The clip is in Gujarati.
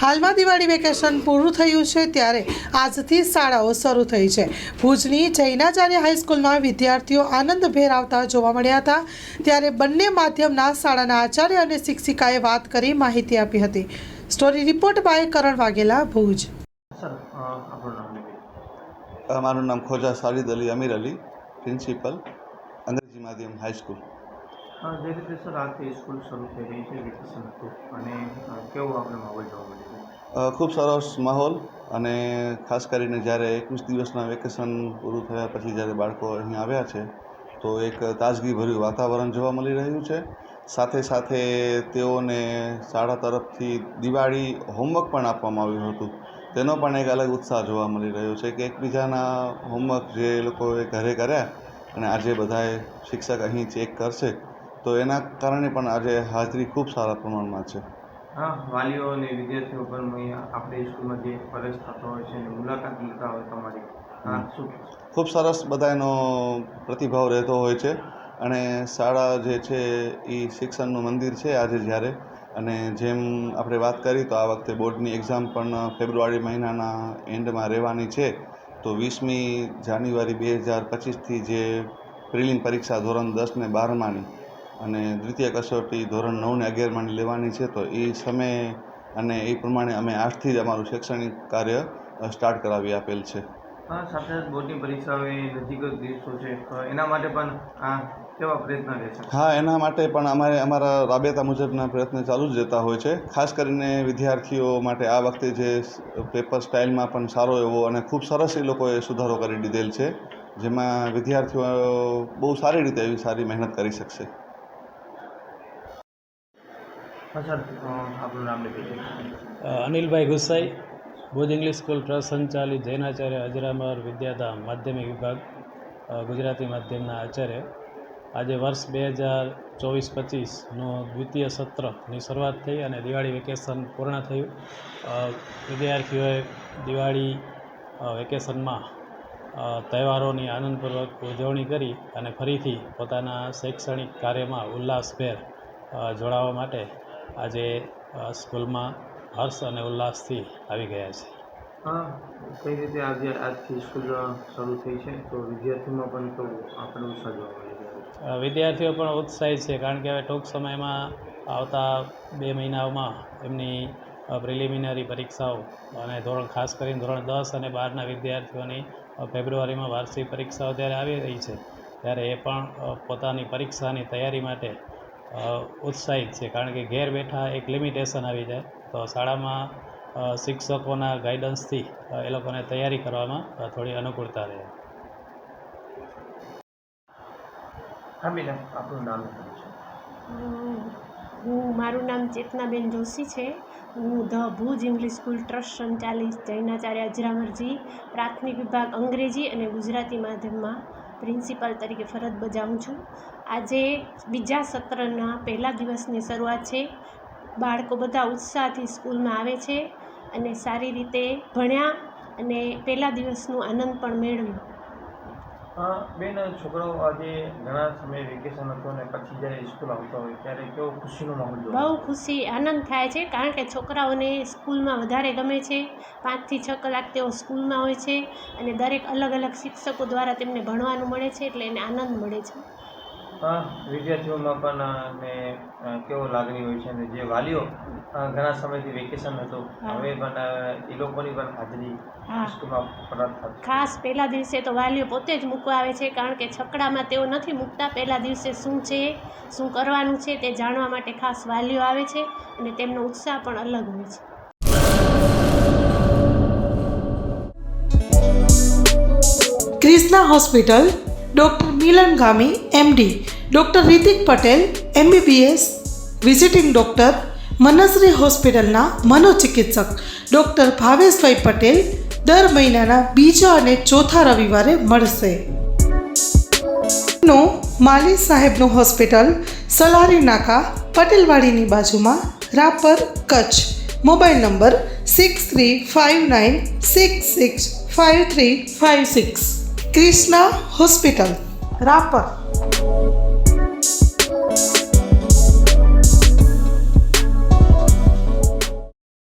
હાલમાં દિવાળી વેકેશન પૂરું થયું છે ત્યારે આજથી શાળાઓ શરૂ થઈ છે। ભુજની જૈનાચાર્ય હાઈસ્કૂલમાં વિદ્યાર્થીઓ આનંદભેર આવતા જોવા મળ્યા હતા। ત્યારે બંને માધ્યમના શાળાના આચાર્ય અને શિક્ષિકાએ વાત કરી માહિતી આપી હતી। સ્ટોરી રિપોર્ટ બાય કરણ વાઘેલા, ભુજ। મારું નામ ખોજા સાલિદ અલી અમીર અલી, પ્રિન્સિપલ અંગ્રેજી માધ્યમ હાઈસ્કૂલ। જે રીતે સર આજથી સ્કૂલ શરૂ થઈ રહી છે, વેકેશન હતું અને કેવો આપણે માહોલ જોવા મળી રહ્યો? ખૂબ સરસ માહોલ, અને ખાસ કરીને જ્યારે 21 દિવસના વેકેશન પૂરું થયા પછી જ્યારે બાળકો અહીં આવ્યા છે તો એક તાજગીભર્યું વાતાવરણ જોવા મળી રહ્યું છે। સાથે સાથે તેઓને શાળા તરફથી દિવાળી હોમવર્ક પણ આપવામાં આવ્યું હતું, તેનો પણ એક અલગ ઉત્સાહ જોવા મળી રહ્યો છે કે એકબીજાના હોમવર્ક જે લોકોએ ઘરે કર્યા અને આજે બધાએ શિક્ષક અહીં ચેક કરશે તો એના કારણે પણ આજે હાજરી ખૂબ સારા પ્રમાણમાં છે। હા, વાલીઓ અને વિદ્યાર્થીઓ પણ આપણી સ્કૂલમાં જે પ્રવેશ થતો હોય છે મુલાકાત લેતા હોય તમારી, શું ખૂબ સરસ બધાનો પ્રતિભાવ રહેતો હોય છે। અને શાળા જે છે એ શિક્ષણનું મંદિર છે આજે જ્યારે, અને જેમ આપણે વાત કરી તો આ વખતે બોર્ડની એક્ઝામ પણ ફેબ્રુઆરી મહિનાના એન્ડમાં રહેવાની છે। તો 20મી જાન્યુઆરી 2025થી જે પ્રિલિમ પરીક્ષા ધોરણ 10 ને 12માની અને દ્વિતીય કસોટી ધોરણ 9 ને 11માની લેવાની છે, તો એ સમયે અને એ પ્રમાણે અમે આજથી જ અમારું શૈક્ષણિક કાર્ય સ્ટાર્ટ કરાવી આપેલ છે। હા, સાથે બોર્ડની પરીક્ષાઓ નજીક જ દિવસો છે, તો એના માટે પણ કેવા પ્રયત્ન રહેશે? હા, એના માટે પણ અમારા રાબેતા મુજબના પ્રયત્ન ચાલુ જ રહેતા હોય છે। ખાસ કરીને વિદ્યાર્થીઓ માટે આ વખતે જે પેપર સ્ટાઇલમાં પણ સારો એવો અને ખૂબ સરસ એ લોકોએ સુધારો કરી દીધેલ છે, જેમાં વિદ્યાર્થીઓ બહુ સારી રીતે એવી સારી મહેનત કરી શકશે। હા સર, આપણું નામ લખી Anilbhai Gusai, Bhuj English school trust સંચાલિત જૈનાચાર્ય અજરામર વિદ્યાધામ માધ્યમિક વિભાગ ગુજરાતી માધ્યમના આચાર્ય। આજે વર્ષ 2024-25નું દ્વિતીય સત્રની શરૂઆત થઈ અને દિવાળી વેકેશન પૂર્ણ થયું। વિદ્યાર્થીઓએ દિવાળી વેકેશનમાં તહેવારોની આનંદપૂર્વક ઉજવણી કરી અને ફરીથી પોતાના શૈક્ષણિક કાર્યમાં ઉલ્લાસભેર જોડાવા માટે આજે સ્કૂલમાં હર્ષ અને ઉલ્લાસથી આવી ગયા છે। હા, કઈ રીતે આજથી સ્કૂલ શરૂ થઈ છે તો વિદ્યાર્થીઓમાં પણ તો આપણે ઉત્સાહ જોવા મળી રહ્યો છે? વિદ્યાર્થીઓ પણ ઉત્સાહિત છે, કારણ કે હવે ટૂંક સમયમાં આવતા 2 મહિનાઓમાં એમની પ્રિલિમિનરી પરીક્ષાઓ અને ખાસ કરીને ધોરણ 10 અને 12ના વિદ્યાર્થીઓની ફેબ્રુઆરીમાં વાર્ષિક પરીક્ષાઓ જ્યારે આવી રહી છે ત્યારે એ પણ પોતાની પરીક્ષાની તૈયારી માટે ઉત્સાહિત છે, કારણ કે ઘેર બેઠા એક લિમિટેશન આવી જાય તો શાળામાં શિક્ષકોના ગાઈડન્સથી એ લોકોને તૈયારી કરવામાં થોડી અનુકૂળતા રહે। હા બેન, આપણું નામ શું છે? મારું નામ ચેતનાબેન જોશી છે। હું the Bhuj English school trust સંચાલિત જૈનાચાર્ય અજરામરજી પ્રાથમિક વિભાગ અંગ્રેજી અને ગુજરાતી માધ્યમમાં પ્રિન્સિપાલ તરીકે ફરજ બજાવું છું। આજે બીજા સત્રના પહેલા દિવસની શરૂઆત છે। બાળકો બધા ઉત્સાહથી સ્કૂલમાં આવે છે અને સારી રીતે ભણ્યા અને પહેલા દિવસનું આનંદ પણ મેળવ્યો। બેન, છોકરાઓ આજે ઘણા સમય વેકેશન હતો અને પછી જ્યારે સ્કૂલ આવતા હોય ત્યારે કેવો ખુશીનો માહોલ જોવા? બહુ ખુશી આનંદ થાય છે, કારણ કે છોકરાઓને સ્કૂલમાં વધારે ગમે છે। 5 થી 6 કલાક તેઓ સ્કૂલમાં હોય છે અને દરેક અલગ અલગ શિક્ષકો દ્વારા તેમને ભણવાનું મળે છે, એટલે એને આનંદ મળે છે। વિદ્યાર્થીઓમાં પણ કેવો લાગણી હોય છે, અને જે વાલીઓ ઘણા સમયથી વેકેશન હતું હવે પણ એ લોકોની પણ હાજરી સ્કૂલમાં ફરજ થતી? ખાસ પહેલા દિવસે તો વાલીઓ પોતે જ મૂકવા આવે છે, કારણ કે છકડામાં તેઓ નથી મૂકતા। પહેલા દિવસે શું છે, શું કરવાનું છે તે જાણવા માટે ખાસ વાલીઓ આવે છે અને તેમનો ઉત્સાહ પણ અલગ હોય છે। Krishna hospital, doctor Milan Gami MD, doctor Ritik Patel MBBS, visiting doctor, Manshri હોસ્પિટલના મનોચિકિત્સક ડૉક્ટર ભાવેશભાઈ પટેલ દર મહિનાના બીજા અને ચોથા રવિવારે મળશે। માલી સાહેબનું હોસ્પિટલ, સલારી નાકા, પટેલવાડીની બાજુમાં, Rapar, Kutch. Mobile number 6359665356। Krishna hospital, Rapar.